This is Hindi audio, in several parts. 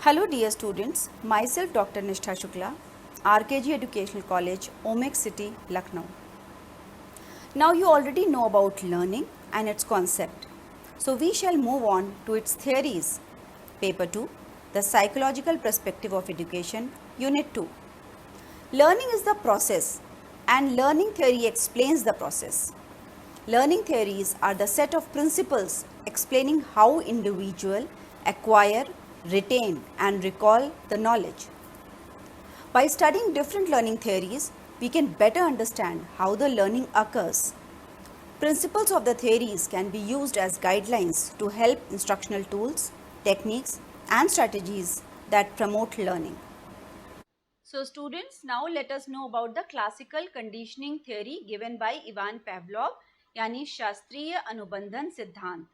Hello dear students, myself Dr. Nishtha Shukla, RKG Educational College, Omek City, Lucknow. Now you already know about learning and its concept. So we shall move on to its theories. Paper 2, The Psychological Perspective of Education, Unit 2. Learning is the process and learning theory explains the process. Learning theories are the set of principles explaining how individuals acquire, retain and recall the knowledge. By studying different learning theories, we can better understand how the learning occurs. Principles of the theories can be used as guidelines to help instructional tools, techniques and strategies that promote learning. So students, now let us know about the classical conditioning theory given by Ivan Pavlov, यानी शास्त्रीय अनुबंधन सिद्धांत.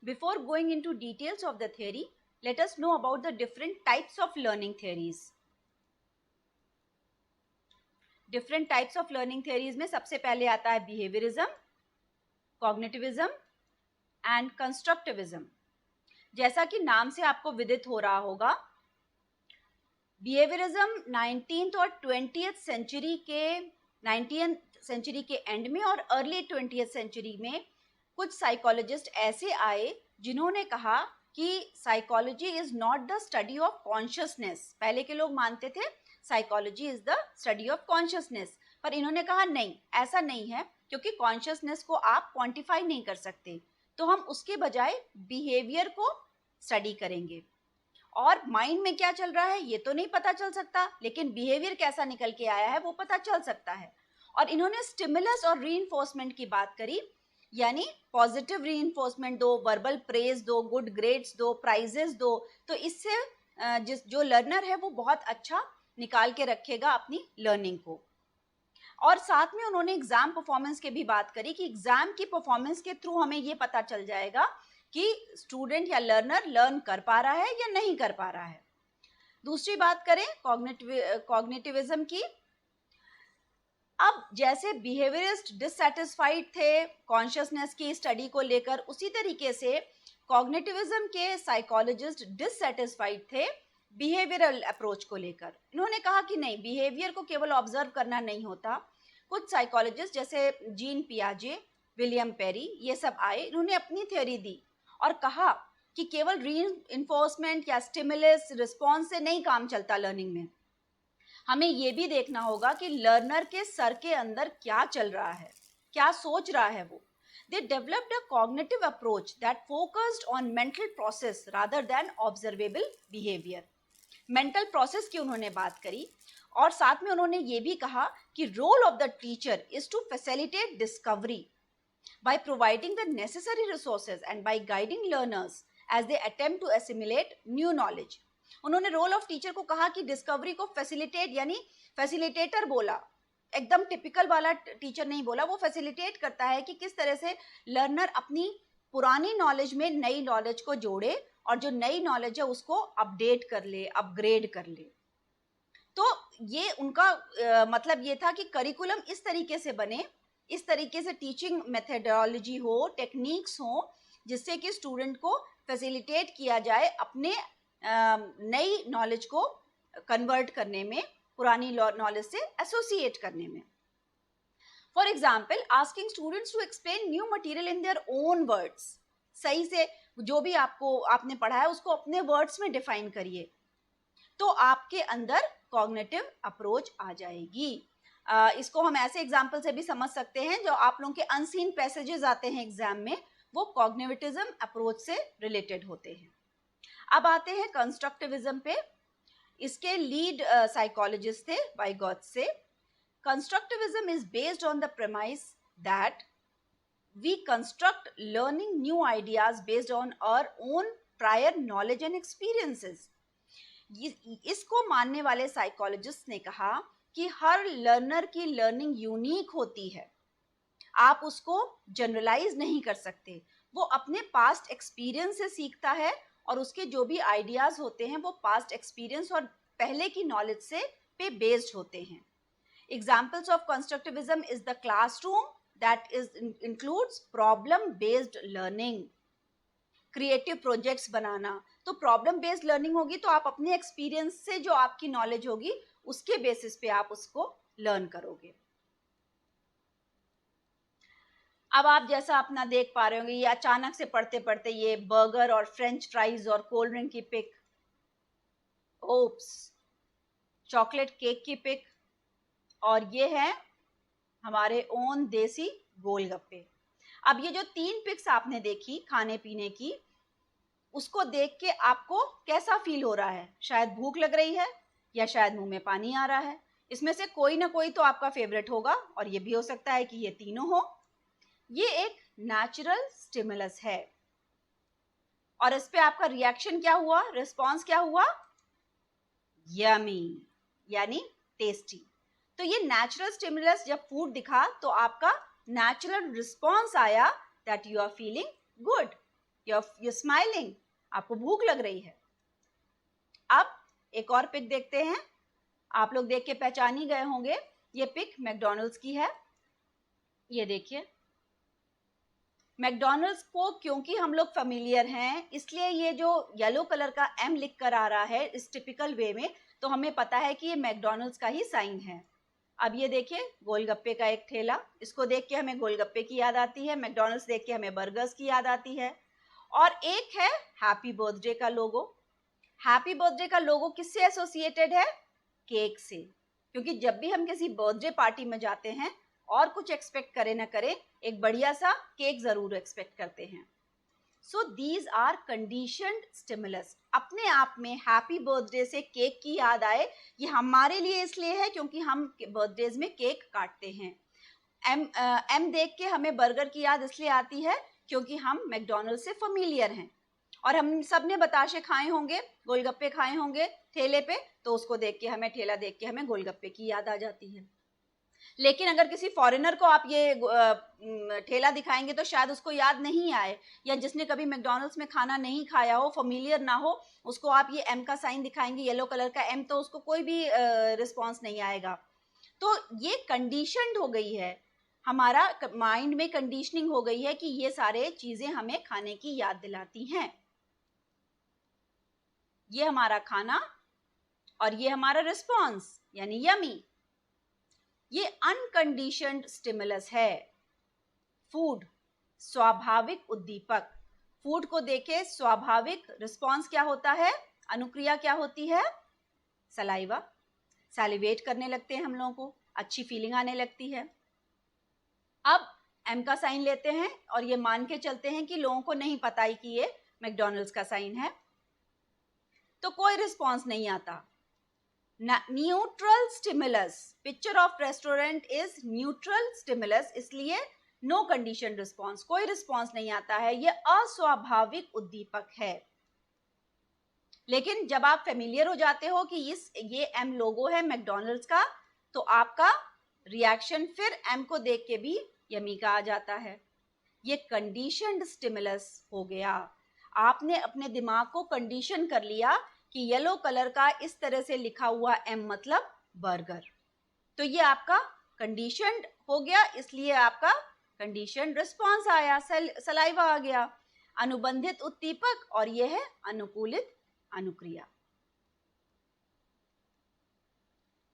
Before going into details of the theory, let us know about the different types of learning theories. Different types of learning theories में सबसे पहले आता है behaviorism, cognitivism and constructivism. जैसा कि नाम से आपको विदित हो रहा होगा, behaviorism 19th और 20th सेंचुरी के 19th सेंचुरी के एंड में और अर्ली 20th सेंचुरी में कुछ साइकोलॉजिस्ट ऐसे आए जिन्होंने कहा कि psychology is not the study of consciousness. पहले के लोग मानते थे psychology is the study of consciousness, पर इन्होंने कहा नहीं, ऐसा नहीं है, क्योंकि कॉन्शियसनेस को आप क्वांटिफाई नहीं कर सकते, तो हम उसके बजाय बिहेवियर को स्टडी करेंगे. और माइंड में क्या चल रहा है ये तो नहीं पता चल सकता, लेकिन बिहेवियर कैसा निकल के आया है वो पता चल सकता है. और इन्होंने स्टिमुलस और रीइंफोर्समेंट की बात करी, यानी पॉजिटिव रीइंफोर्समेंट दो, वर्बल प्रेज दो, गुड ग्रेड्स दो, प्राइजेस दो, तो इससे जो लर्नर है वो बहुत अच्छा निकाल के रखेगा अपनी लर्निंग को. और साथ में उन्होंने एग्जाम परफॉर्मेंस की भी बात करी कि एग्जाम की परफॉर्मेंस के थ्रू हमें ये पता चल जाएगा कि स्टूडेंट या लर्नर लर्न कर पा रहा है या नहीं कर पा रहा है. दूसरी बात करें कॉग्निटिविज्म की. अब जैसे बिहेवियरिस्ट डिससैटिस्फाइड थे कॉन्शियसनेस की स्टडी को लेकर, उसी तरीके से कॉग्निटिविज्म के साइकोलॉजिस्ट डिससैटिस्फाइड थे बिहेवियरल अप्रोच को लेकर. इन्होंने कहा कि नहीं, बिहेवियर को केवल ऑब्जर्व करना नहीं होता. कुछ साइकोलॉजिस्ट जैसे जीन पियाजे, विलियम पेरी, ये सब आए, इन्होंने अपनी थ्योरी दी और कहा कि केवल रीइंफोर्समेंट या स्टिमुलस रिस्पॉन्स से नहीं काम चलता लर्निंग में. हमें ये भी देखना होगा कि लर्नर के सर के अंदर क्या चल रहा है, क्या सोच रहा है वो. They developed a cognitive approach that focused on mental process rather than observable behavior. Mental process की उन्होंने बात करी और साथ में उन्होंने ये भी कहा कि role of the teacher is to facilitate discovery by providing the necessary resources and by guiding learners as they attempt to assimilate new knowledge. उन्होंने रोल ऑफ टीचर को कहा कि डिस्कवरी को फैसिलिटेट, यानी फैसिलिटेटर बोला, एकदम टिपिकल वाला टीचर नहीं बोला, वो फैसिलिटेट करता है कि किस तरह से लर्नर अपनी पुरानी नॉलेज में नई नॉलेज को जोड़े और जो नई नॉलेज है उसको अपडेट कर ले, अपग्रेड कर ले. तो ये उनका मतलब ये था कि करिकुलम इस तरीके से बने, इस तरीके से टीचिंग मेथडोलॉजी हो, टेक्निक्स हो, जिससे कि स्टूडेंट को फैसिलिटेट किया जाए अपने नई नॉलेज को कन्वर्ट करने में, पुरानी नॉलेज से एसोसिएट करने में. For example, asking students to explain new material in their own words. सही से जो भी आपने पढ़ा है उसको अपने वर्ड्स में डिफाइन करिए, तो आपके अंदर कॉग्निटिव अप्रोच आ जाएगी. इसको हम ऐसे एग्जाम्पल से भी समझ सकते हैं, जो आप लोगों के अनसीन पैसेजेस आते हैं एग्जाम में, वो कॉग्निटिविज्म अप्रोच से रिलेटेड होते हैं. अब आते हैं कंस्ट्रक्टिविज्म पे. इसके लीड साइकोलॉजिस्ट थे Vygotsky. Constructivism is based on the premise that we construct learning new ideas based on our own prior knowledge and experiences. इसको मानने वाले साइकोलॉजिस्ट ने कहा कि हर लर्नर की लर्निंग यूनिक होती है, आप उसको जनरलाइज नहीं कर सकते. वो अपने पास्ट एक्सपीरियंस से सीखता है और उसके जो भी आइडियाज होते हैं वो पास्ट एक्सपीरियंस और पहले की नॉलेज से पे बेस्ड होते हैं. Examples of constructivism is the classroom that includes problem based learning, creative projects बनाना. तो प्रॉब्लम बेस्ड लर्निंग होगी तो आप अपने एक्सपीरियंस से जो आपकी नॉलेज होगी उसके बेसिस पे आप उसको लर्न करोगे। अब आप जैसा अपना देख पा रहे होंगे, ये अचानक से पढ़ते पढ़ते ये बर्गर और फ्रेंच फ्राइज और कोल्ड ड्रिंक की पिक, ओप्स, चॉकलेट केक की पिक, और ये है हमारे ओन देसी गोलगप्पे। अब ये जो 3 पिक्स आपने देखी खाने पीने की, उसको देख के आपको कैसा फील हो रहा है? शायद भूख लग रही है या शायद मुंह में पानी आ रहा है। इसमें से कोई ना कोई तो आपका फेवरेट होगा, और ये भी हो सकता है कि ये तीनों हो। ये एक नेचुरल स्टिमुलस है, और इस पे आपका रिएक्शन क्या हुआ, रिस्पॉन्स क्या हुआ? यमी, यानी टेस्टी। तो ये नेचुरल स्टिमुलस जब फूड दिखा तो आपका नेचुरल रिस्पॉन्स आया that you are feeling good, you smiling, आपको भूख लग रही है। अब एक और पिक देखते हैं, आप लोग देख के पहचान ही गए होंगे, ये पिक मैकडॉनल्ड्स की है। ये देखिए, मैकडॉनल्ड्स को क्योंकि हम लोग फेमिलियर हैं, इसलिए ये जो येलो कलर का एम लिख कर आ रहा है इस टिपिकल वे में, तो हमें पता है कि ये मैकडॉनल्ड्स का ही साइन है। अब ये देखिए गोलगप्पे का एक ठेला, इसको देख के हमें गोलगप्पे की याद आती है, मैकडॉनल्ड्स देख के हमें बर्गर्स की याद आती है। और एक है हैप्पी बर्थडे का लोगो। हैप्पी बर्थडे का लोगो किससे एसोसिएटेड है? केक से, क्योंकि जब भी हम किसी बर्थडे पार्टी में जाते हैं और कुछ एक्सपेक्ट करें ना करें, एक बढ़िया सा केक जरूर एक्सपेक्ट करते हैं। So these are conditioned stimulus. अपने आप में हैप्पी बर्थडे से केक की याद आए, ये हमारे लिए इसलिए है क्योंकि हम बर्थडेज में केक काटते हैं। एम देख के हमें बर्गर की याद इसलिए आती है क्योंकि हम मैकडॉनल्ड से फेमिलियर हैं, और हम सब ने बताशे खाए होंगे, गोलगप्पे खाए होंगे ठेले पे, तो उसको देख के हमें, ठेला देख के हमें गोलगप्पे की याद आ जाती है। लेकिन अगर किसी फॉरेनर को आप ये ठेला दिखाएंगे तो शायद उसको याद नहीं आए, या जिसने कभी मैकडॉनल्ड्स में खाना नहीं खाया हो, फेमिलियर ना हो, उसको आप ये एम का साइन दिखाएंगे, येलो कलर का एम, तो उसको कोई भी रिस्पॉन्स नहीं आएगा। तो ये कंडीशनड हो गई है, हमारा माइंड में कंडीशनिंग हो गई है कि ये सारे चीजें हमें खाने की याद दिलाती हैं। ये हमारा खाना और ये हमारा रिस्पॉन्स यानी यमी। ये अनकंडीशनड स्टिमुलस है। फूड स्वाभाविक उद्दीपक, फूड को देखे स्वाभाविक रिस्पॉन्स क्या होता है, अनुक्रिया क्या होती है? सलाइवा, सैलिवेट करने लगते हैं हम लोगों को, अच्छी फीलिंग आने लगती है। अब एम का साइन लेते हैं और ये मान के चलते हैं कि लोगों को नहीं पता ही कि ये मैकडॉनल्ड्स का साइन है, तो कोई रिस्पॉन्स नहीं आता। Neutral stimulus, picture of restaurant is neutral stimulus, इसलिए नो कंडीशन रिस्पॉन्स, कोई रिस्पॉन्स नहीं आता है, ये अस्वाभाविक उद्दीपक है। लेकिन जब आप फेमिलियर हो जाते हो कि ये एम लोगो है मैकडॉनल्ड्स का, तो आपका रिएक्शन फिर एम को देख के भी यमी का आ जाता है। ये कंडीशनड स्टिमुलस हो गया, आपने अपने दिमाग को कंडीशन कर लिया कि येलो कलर का इस तरह से लिखा हुआ एम मतलब बर्गर, तो ये आपका कंडीशनड हो गया, इसलिए आपका कंडीशनड रिस्पॉन्स आया, सलाइवा आ गया। अनुबंधित उद्दीपक और ये है अनुकूलित अनुक्रिया।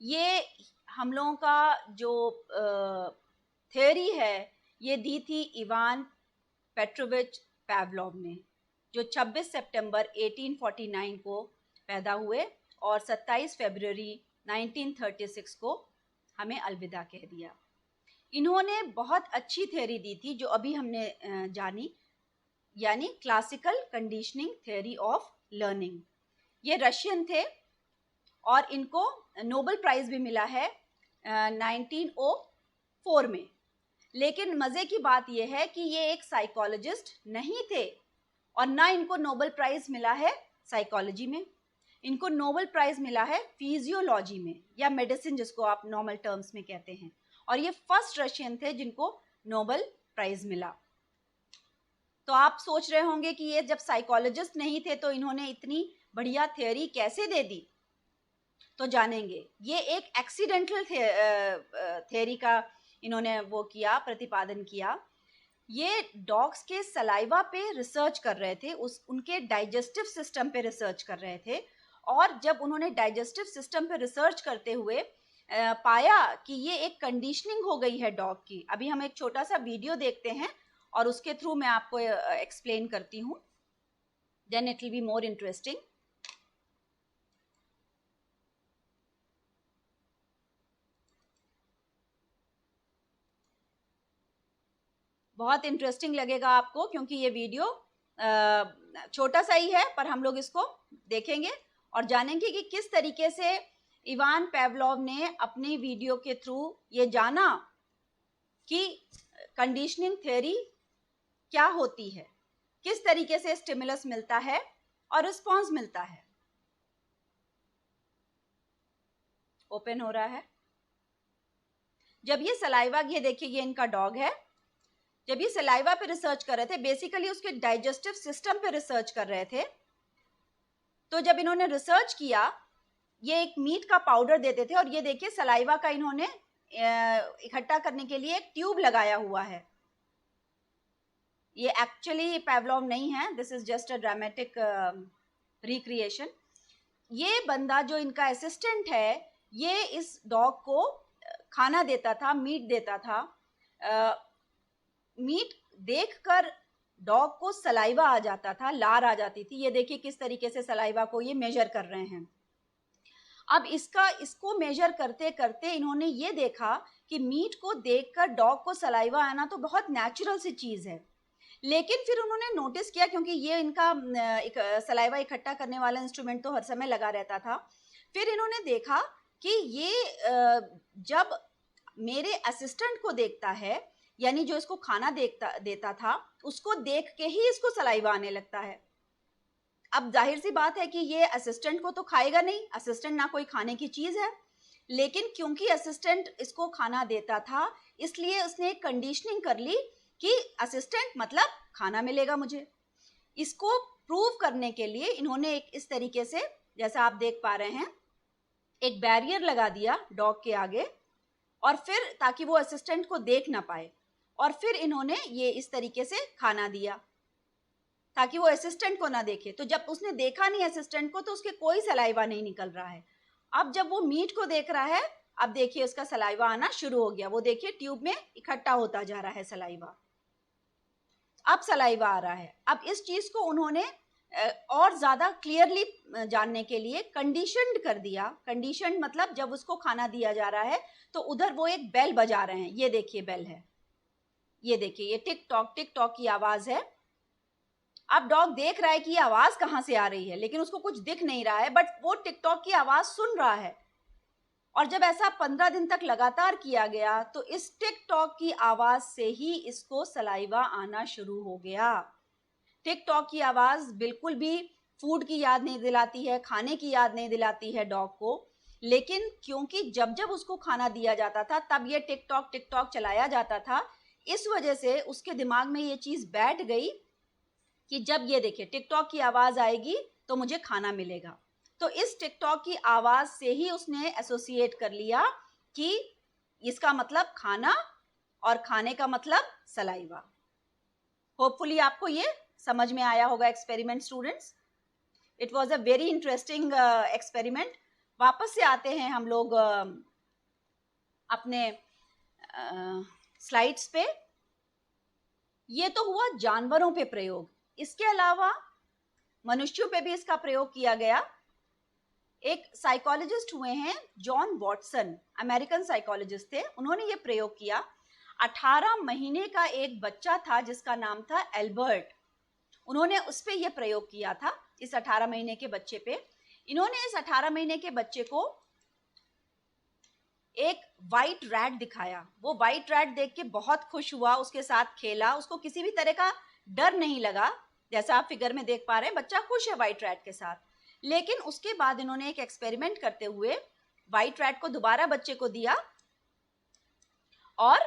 ये हम लोगों का जो थ्योरी है ये दी थी इवान पेट्रोविच पावलोव ने, जो 26 सितंबर 1849 को पैदा हुए और 27 फरवरी 1936 को हमें अलविदा कह दिया। इन्होंने बहुत अच्छी थ्योरी दी थी जो अभी हमने जानी, यानी classical conditioning theory of learning. ये रशियन थे और इनको नोबेल प्राइज भी मिला है 1904 में। लेकिन मजे की बात यह है कि ये एक साइकोलॉजिस्ट नहीं थे और ना इनको नोबेल प्राइज मिला है साइकोलॉजी में, इनको नोबेल प्राइज मिला है फिजियोलॉजी में, या मेडिसिन जिसको आप नॉर्मल टर्म्स में कहते हैं, और ये फर्स्ट रशियन थे जिनको नोबेल प्राइज मिला। तो आप सोच रहे होंगे कि ये जब साइकोलॉजिस्ट नहीं थे तो इन्होंने इतनी बढ़िया थ्योरी कैसे दे दी, तो जानेंगे। ये एक एक्सीडेंटल थ्योरी का इन्होंने वो किया, प्रतिपादन किया। ये डॉग्स के सलाइवा पे रिसर्च कर रहे थे, उनके डाइजेस्टिव सिस्टम पे रिसर्च कर रहे थे। और जब उन्होंने डाइजेस्टिव सिस्टम पे रिसर्च करते हुए पाया कि ये एक कंडीशनिंग हो गई है डॉग की। अभी हम एक छोटा सा वीडियो देखते हैं और उसके थ्रू मैं आपको एक्सप्लेन करती हूँ, then it will be more interesting. बहुत इंटरेस्टिंग लगेगा आपको, क्योंकि ये वीडियो छोटा सा ही है, पर हम लोग इसको देखेंगे और जानेंगे कि किस तरीके से इवान पेवलोव ने अपनी वीडियो के थ्रू ये जाना कि कंडीशनिंग थ्योरी क्या होती है, किस तरीके से स्टिमुलस मिलता है और रिस्पॉन्स मिलता है। ओपन हो रहा है। जब ये सलाइवा, ये देखिए ये इनका डॉग है, जब ये सलाइवा पे रिसर्च कर रहे थे, बेसिकली उसके डाइजेस्टिव सिस्टम पे रिसर्च कर रहे थे, तो जब इन्होंने रिसर्च किया, ये एक मीट का पाउडर देते थे और ये देखिए सलाइवा का इन्होंने इकट्ठा करने के लिए एक ट्यूब लगाया हुआ है। ये एक्चुअली पेवलोव नहीं है, this is just a dramatic recreation. ये बंदा जो इनका असिस्टेंट है, ये इस डॉग को खाना देता था, मीट देता था। मीट देखकर डॉग को सलाइवा आ जाता था, लार आ जाती थी। ये देखिए किस तरीके से सलाइवा को ये मेजर कर रहे हैं। अब इसको मेजर करते करते इन्होंने ये देखा कि मीट को देखकर डॉग को सलाइवा आना तो बहुत नेचुरल सी चीज है। लेकिन फिर उन्होंने नोटिस किया, क्योंकि ये इनका एक सलाइवा इकट्ठा करने वाला इंस्ट्रूमेंट तो हर समय लगा रहता था। फिर इन्होंने देखा कि ये जब मेरे असिस्टेंट को देखता है, यानी जो इसको खाना देता था, उसको देख के ही इसको सलाइवा आने लगता है। अब जाहिर सी बात है कि ये असिस्टेंट को तो खाएगा नहीं, असिस्टेंट ना कोई खाने की चीज है, लेकिन क्योंकि असिस्टेंट इसको खाना देता था, इसलिए उसने एक कंडीशनिंग कर ली कि असिस्टेंट मतलब खाना मिलेगा मुझे। इसको प्रूव करने के लिए इन्होंने एक इस तरीके से, जैसा आप देख पा रहे हैं, एक बैरियर लगा दिया डॉग के आगे, और फिर ताकि वो असिस्टेंट को देख ना पाए, और फिर इन्होंने ये इस तरीके से खाना दिया ताकि वो असिस्टेंट को ना देखे। तो जब उसने देखा नहीं असिस्टेंट को, तो उसके कोई सलाइवा नहीं निकल रहा है। अब जब वो मीट को देख रहा है, अब देखिए उसका सलाइवा आना शुरू हो गया। वो देखिए ट्यूब में इकट्ठा होता जा रहा है सलाइवा, अब सलाइवा आ रहा है। अब इस चीज को उन्होंने और ज्यादा क्लियरली जानने के लिए कंडीशनड कर दिया। कंडीशनड मतलब जब उसको खाना दिया जा रहा है तो उधर वो एक बेल बजा रहे हैं। ये देखिए बेल है, ये देखिए ये टिक टॉक की आवाज है। अब डॉग देख रहा है कि ये आवाज कहां से आ रही है, लेकिन उसको कुछ दिख नहीं रहा है, बट वो टिकटॉक की आवाज सुन रहा है। और जब ऐसा 15 दिन तक लगातार किया गया, तो इस टिकटॉक की आवाज से ही इसको सलाइवा आना शुरू हो गया। टिकटॉक की आवाज बिल्कुल भी फूड की याद नहीं दिलाती है, खाने की याद नहीं दिलाती है डॉग को, लेकिन क्योंकि जब जब उसको खाना दिया जाता था तब ये टिकटॉक चलाया जाता था, इस वजह से उसके दिमाग में ये चीज बैठ गई कि जब ये देखिए टिकटॉक की आवाज आएगी तो मुझे खाना मिलेगा। तो इस टिकटॉक की आवाज से ही उसने एसोसिएट कर लिया कि इसका मतलब खाना और खाने का मतलब सलाइवा। होपफुली आपको ये समझ में आया होगा experiment students. It was a very interesting experiment. वापस से आते हैं हम लोग अपने स्लाइड्स पे। ये तो हुआ जानवरों पे प्रयोग, इसके अलावा मनुष्यों पे भी इसका प्रयोग किया गया। एक साइकोलॉजिस्ट हुए हैं जॉन वॉटसन, अमेरिकन साइकोलॉजिस्ट थे, उन्होंने ये प्रयोग किया। 18 महीने का एक बच्चा था जिसका नाम था एल्बर्ट। उन्होंने उस पे ये प्रयोग किया था, इस 18 महीने के बच्चे पे। इन्होंने इस 18 महीने के बच्चे को एक व्हाइट रैट दिखाया। वो व्हाइट रैट देख के बहुत खुश हुआ, उसके साथ खेला, उसको किसी भी तरह का डर नहीं लगा। जैसा आप फिगर में देख पा रहे हैं, बच्चा खुश है व्हाइट रैट के साथ। लेकिन उसके बाद इन्होंने एक एक्सपेरिमेंट करते हुए व्हाइट रैट को दोबारा बच्चे को दिया और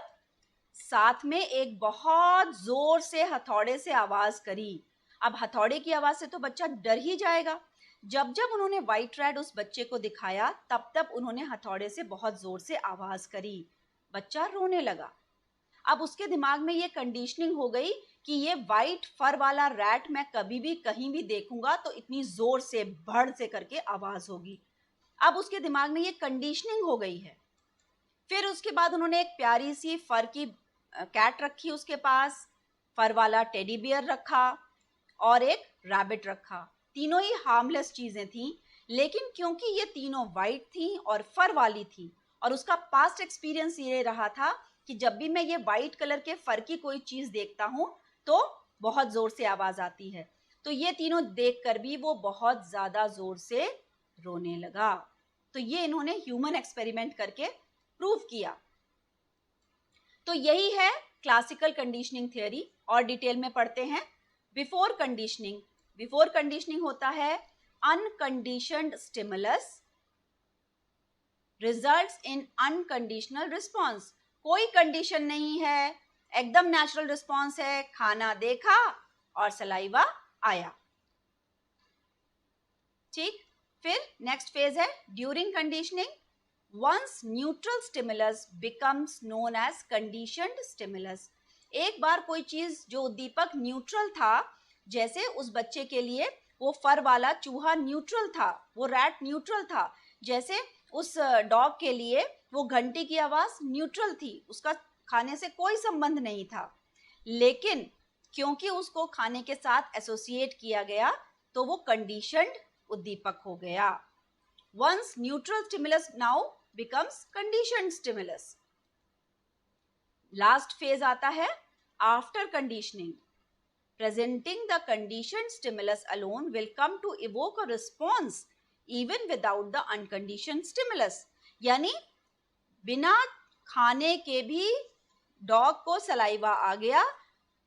साथ में एक बहुत जोर से हथौड़े से आवाज करी। अब हथौड़े की आवाज से तो बच्चा डर ही जाएगा। जब जब उन्होंने व्हाइट रैट उस बच्चे को दिखाया, तब तब उन्होंने हथौड़े से बहुत जोर से आवाज करी, बच्चा रोने लगा। अब उसके दिमाग में ये कंडीशनिंग हो गई कि ये वाइट फर वाला रैट मैं कभी भी कहीं भी देखूंगा तो इतनी जोर से भड़ से करके आवाज होगी। अब उसके दिमाग में ये कंडीशनिंग हो गई है। फिर उसके बाद उन्होंने एक प्यारी सी फर की कैट रखी उसके पास, फर वाला टेडी बियर रखा और एक रैबिट रखा। तीनों ही हार्मलेस चीजें थी, लेकिन क्योंकि ये तीनों वाइट थी और फर वाली थी और उसका पास्ट एक्सपीरियंस ये रहा था कि जब भी मैं ये वाइट कलर के फर की कोई चीज देखता हूं तो बहुत जोर से आवाज आती है, तो ये तीनों देखकर भी वो बहुत ज्यादा जोर से रोने लगा। तो ये इन्होंने ह्यूमन एक्सपेरिमेंट करके प्रूव किया। तो यही है क्लासिकल कंडीशनिंग थ्योरी। और डिटेल में पढ़ते हैं। बिफोर कंडीशनिंग होता है unconditioned stimulus results in unconditional response. कोई कंडीशन नहीं है, एकदम नेचुरल रिस्पॉन्स है, खाना देखा और सलाइवा आया। ठीक। फिर नेक्स्ट फेज है during conditioning. Once neutral stimulus becomes known as conditioned stimulus. एक बार कोई चीज जो उद्दीपक न्यूट्रल था, जैसे उस बच्चे के लिए वो फर वाला चूहा न्यूट्रल था, वो रैट न्यूट्रल था, जैसे उस डॉग के लिए वो घंटी की आवाज न्यूट्रल थी, उसका खाने से कोई संबंध नहीं था, लेकिन क्योंकि उसको खाने के साथ एसोसिएट किया गया तो वो कंडीशनड उद्दीपक हो गया। Once neutral stimulus now becomes conditioned stimulus. Last phase आता है after conditioning. Presenting the conditioned stimulus alone will come to evoke a response even without the unconditioned stimulus. यानी बिना खाने के भी डॉग को सलाइवा आ गया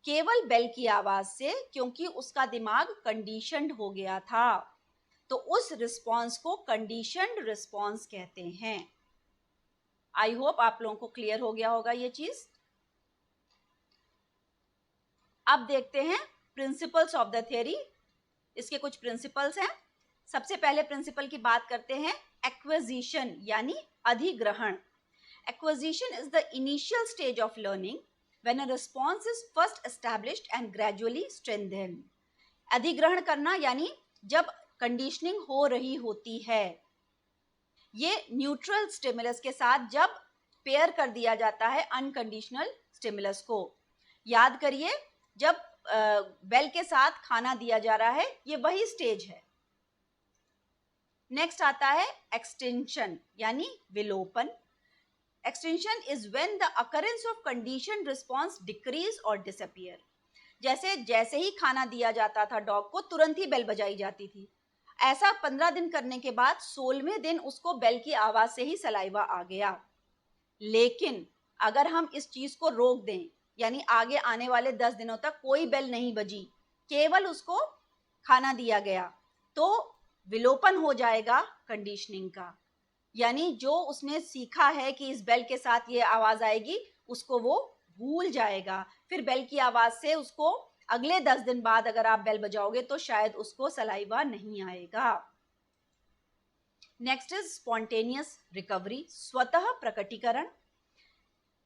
केवल बेल की आवाज से, क्योंकि उसका दिमाग कंडीशनड हो गया था। तो उस रिस्पॉन्स को कंडीशनड रिस्पॉन्स कहते हैं। आई होप आप लोगों को क्लियर हो गया होगा ये चीज। अब देखते हैं प्रिंसिपल्स ऑफ द थ्योरी। इसके कुछ प्रिंसिपल्स हैं। सबसे पहले प्रिंसिपल की बात करते हैं एक्विजिशन यानी अधिग्रहण। Acquisition is the initial stage of learning when a response is first established and gradually strengthened. अधिग्रहण करना यानी जब कंडीशनिंग हो रही होती है, ये न्यूट्रल स्टिमुलस के साथ जब पेयर कर दिया जाता है अनकंडीशनल स्टिमुलस को। याद करिए, जब बेल के साथ खाना दिया जा रहा है, ये वही स्टेज है। नेक्स्ट आता है एक्सटेंशन यानी विलोपन। Extension is when the occurrence of condition response decrease और डिसअपीयर। जैसे ही खाना दिया जाता था डॉग को, तुरंत ही बेल बजाई जाती थी। ऐसा 15 दिन करने के बाद 16वें दिन उसको बेल की आवाज से ही सलाइवा आ गया। लेकिन अगर हम इस चीज को रोक दें, यानी आगे आने वाले 10 दिनों तक कोई बेल नहीं बजी, केवल उसको खाना दिया गया, तो विलोपन हो जाएगा कंडीशनिंग का। यानी जो उसने सीखा है कि इस बेल के साथ ये आवाज आएगी, उसको वो भूल जाएगा। फिर बेल की आवाज से उसको अगले 10 दिन बाद अगर आप बेल बजाओगे तो शायद उसको सलाइवा नहीं आएगा। नेक्स्ट इज स्पॉन्टेनियस रिकवरी, स्वतः प्रकटीकरण।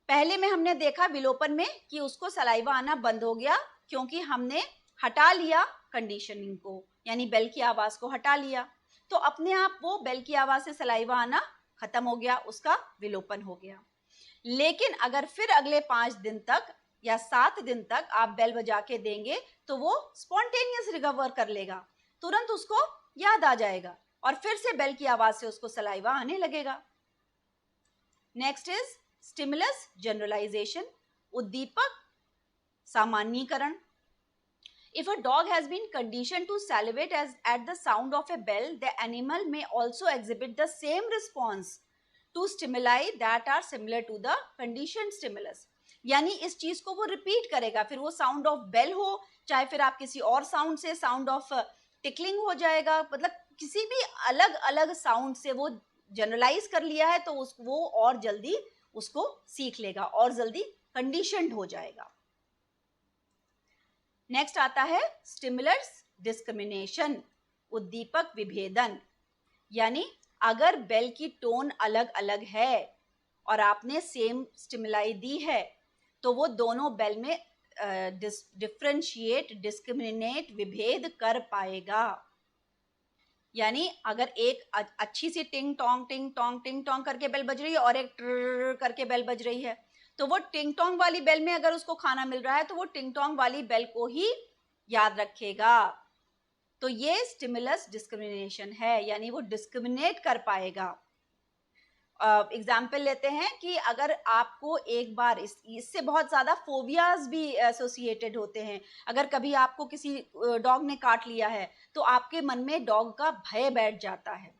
पहले में हमने देखा विलोपन में कि उसको सलाइवा आना बंद हो गया क्योंकि हमने हटा लिया कंडीशनिंग को, यानी बेल की आवाज को हटा लिया, तो अपने आप वो बेल की आवाज से सलाइवा आना खत्म हो गया, उसका विलोपन हो गया। लेकिन अगर फिर अगले 5 दिन तक या 7 दिन तक आप बेल बजा के देंगे तो वो स्पॉन्टेनियस रिकवर कर लेगा, तुरंत उसको याद आ जाएगा और फिर से बेल की आवाज से उसको सलाइवा आने लगेगा। नेक्स्ट इज स्टिमुलस जनरलाइजेशन, उद्दीपक सामान्यीकरण। If a dog has been conditioned to salivate as at the sound of a bell, the animal may also exhibit the same response to stimuli that are similar to the conditioned stimulus. यानी इस चीज को वो रिपीट करेगा, फिर वो साउंड ऑफ बेल हो, चाहे फिर आप किसी और साउंड से साउंड ऑफ टिकलिंग हो जाएगा, मतलब किसी भी अलग अलग साउंड से वो जनरलाइज कर लिया है तो वो और जल्दी उसको सीख लेगा और जल्दी कंडीशनड हो जाएगा। नेक्स्ट आता है स्टिमुलस डिस्क्रिमिनेशन, उद्दीपक विभेदन। यानी अगर बेल की टोन अलग अलग है और आपने सेम स्टिमुलाई दी है तो वो दोनों बेल में डिफरेंशिएट, डिस्क्रिमिनेट, विभेद कर पाएगा। यानी अगर एक अच्छी सी टिंग टोंग करके बेल बज रही है और एक ट्र करके बेल बज रही है, तो वो टिंग टोंग वाली बेल में अगर उसको खाना मिल रहा है तो वो टिंग टोंग वाली बेल को ही याद रखेगा। तो ये स्टिमुलस डिस्क्रिमिनेशन है, यानी वो डिस्क्रिमिनेट कर पाएगा। एग्जाम्पल लेते हैं कि अगर आपको एक बार इससे बहुत ज़्यादा फोबियाज भी एसोसिएटेड होते हैं। अगर कभी आपको किसी डॉग ने काट लिया है तो आपके मन में डॉग का भय बैठ जाता है।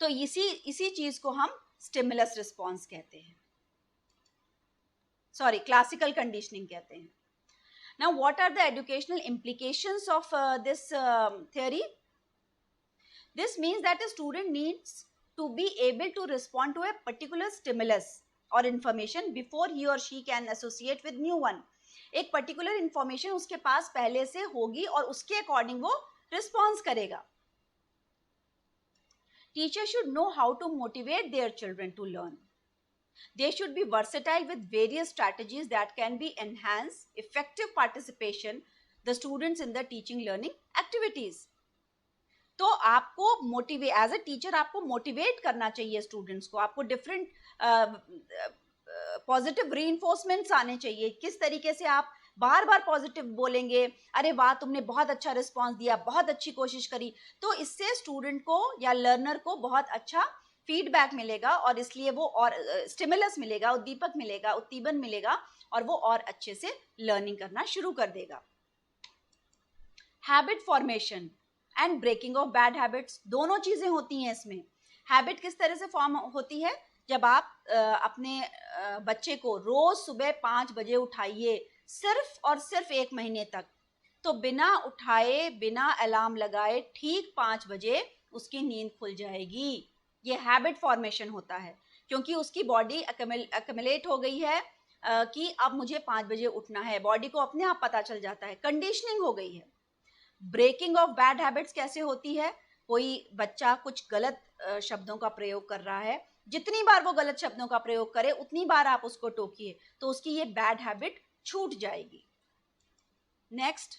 तो इसी चीज को हम स्टिमुलस रिस्पॉन्स कहते हैं, सॉरी क्लासिकल कंडीशनिंग कहते हैं। Now, what are the educational implications of this theory? This means that a student needs to be able to respond to a particular stimulus or information before he or she can associate with new one. एक particular information उसके पास पहले से होगी और उसके according वो response करेगा. Teachers should know how to motivate their children to learn. They should be versatile with various strategies that can be enhance effective participation the students in the teaching learning activities. तो आपको मोटिवेट एज अ टीचर आपको मोटिवेट करना चाहिए स्टूडेंट्स को, आपको डिफरेंट पॉजिटिव रीइंफोर्समेंट्स आने चाहिए। किस तरीके से आप बार बार पॉजिटिव बोलेंगे, अरे वाह तुमने बहुत अच्छा रिस्पॉन्स दिया, बहुत अच्छी कोशिश करी, तो इससे स्टूडेंट को या लर्नर को बहुत अच्छा फीडबैक मिलेगा और इसलिए वो और स्टिमुलस मिलेगा, उद्दीपक मिलेगा, उत्तीबन मिलेगा और वो और अच्छे से लर्निंग करना शुरू कर देगा। Habit formation and breaking of bad habits, दोनों चीजें होती हैं इसमें। हैबिट किस तरह से फॉर्म होती है? जब आप अपने बच्चे को रोज सुबह 5 बजे उठाइए सिर्फ और सिर्फ 1 महीने तक, तो बिना उठाए बिना अलार्म लगाए ठीक 5 बजे उसकी नींद खुल जाएगी। ये हैबिट फॉर्मेशन होता है क्योंकि उसकी बॉडी एक्युमुलेट हो गई है कि अब मुझे 5 बजे उठना है, बॉडी को अपने आप पता चल जाता है, कंडीशनिंग हो गई है। ब्रेकिंग ऑफ बैड हैबिट्स कैसे होती है? कोई बच्चा कुछ गलत शब्दों का प्रयोग कर रहा है, जितनी बार वो गलत शब्दों का प्रयोग करे उतनी बार आप उसको टोकिए तो उसकी ये बैड हैबिट छूट जाएगी। नेक्स्ट,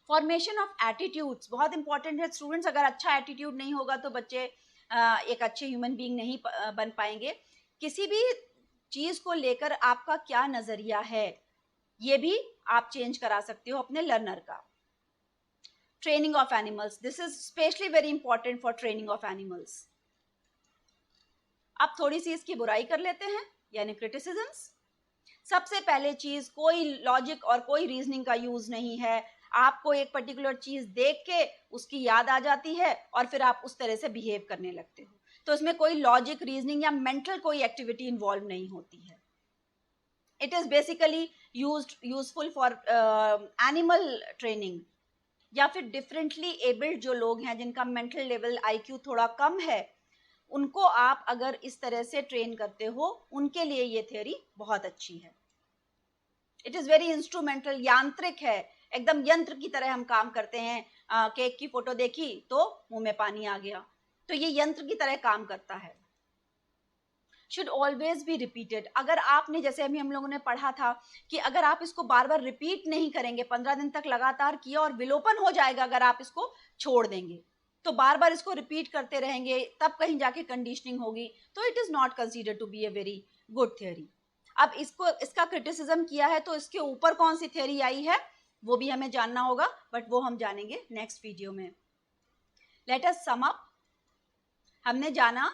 फॉर्मेशन ऑफ एटीट्यूड्स बहुत इंपॉर्टेंट है। स्टूडेंट्स अगर अच्छा एटीट्यूड नहीं होगा तो बच्चे एक अच्छे ह्यूमन बीइंग नहीं बन पाएंगे। किसी भी चीज को लेकर आपका क्या नजरिया है ये भी आप चेंज करा सकते हो अपने लर्नर का। Training of animals, this is specially very important for training of animals. अब थोड़ी सी इसकी बुराई कर लेते हैं, यानी क्रिटिसिजम्स। सबसे पहले चीज, कोई लॉजिक और कोई रीजनिंग का यूज नहीं है। आपको एक पर्टिकुलर चीज देख के उसकी याद आ जाती है और फिर आप उस तरह से बिहेव करने लगते हो, तो इसमें कोई लॉजिक, रीजनिंग या मेंटल कोई एक्टिविटी इन्वॉल्व नहीं होती है। It is basically useful for animal training या फिर डिफरेंटली एबल्ड जो लोग हैं जिनका मेंटल लेवल IQ थोड़ा कम है, उनको आप अगर इस तरह से ट्रेन करते हो उनके लिए ये थ्योरी बहुत अच्छी है। इट इज वेरी इंस्ट्रूमेंटल, यांत्रिक है, एकदम यंत्र की तरह हम काम करते हैं। केक की फोटो देखी तो मुंह में पानी आ गया, तो ये यंत्र की तरह काम करता है। शुड ऑलवेज बी रिपीटेड, अगर आपने, जैसे अभी हम लोगों ने पढ़ा था कि अगर आप इसको बार बार रिपीट नहीं करेंगे, 15 दिन तक लगातार किया और विलोपन हो जाएगा अगर आप इसको छोड़ देंगे, तो बार बार इसको रिपीट करते रहेंगे तब कहीं जाके कंडीशनिंग होगी, तो it is not consider to be a very good theory. अब इसका क्रिटिसिज्म किया है तो इसके ऊपर कौन सी थ्योरी आई है वो भी हमें जानना होगा, बट वो हम जानेंगे नेक्स्ट वीडियो में। Let us sum up. हमने जाना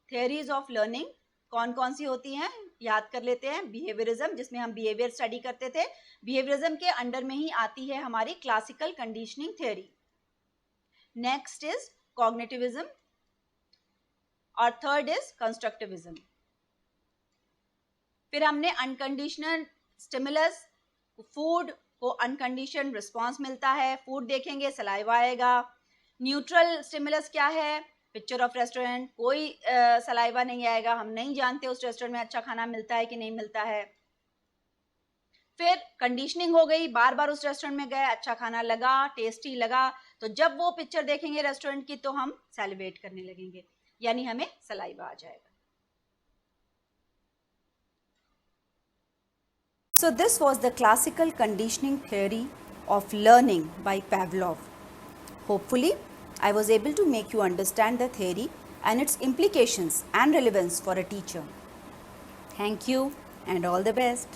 थ्योरीज ऑफ लर्निंग कौन कौन सी होती हैं, याद कर लेते हैं। बिहेवियरिज्म, जिसमें हम बिहेवियर स्टडी करते थे, बिहेवियरिज्म के अंडर में ही आती है हमारी classical conditioning theory. Next is cognitivism और थर्ड इज कंस्ट्रक्टिविज्म। फिर हमने अनकंडीशनल स्टिमुलस, फूड को अनकंडीशन रिस्पॉन्स मिलता है, फूड देखेंगे सलाइवा आएगा। न्यूट्रल स्टिमुलस क्या है? पिक्चर ऑफ रेस्टोरेंट, कोई सलाइवा नहीं आएगा, हम नहीं जानते उस रेस्टोरेंट में अच्छा खाना मिलता है कि नहीं मिलता है। फिर कंडीशनिंग हो गई, बार बार उस रेस्टोरेंट में गए, अच्छा खाना लगा, टेस्टी लगा, तो जब वो पिक्चर देखेंगे रेस्टोरेंट की तो हम सेलिब्रेट करने लगेंगे, यानी हमें सलाइवा आ जाएगा। So this was the classical conditioning theory of learning by Pavlov. Hopefully, I was able to make you understand the theory and its implications and relevance for a teacher. Thank you and all the best.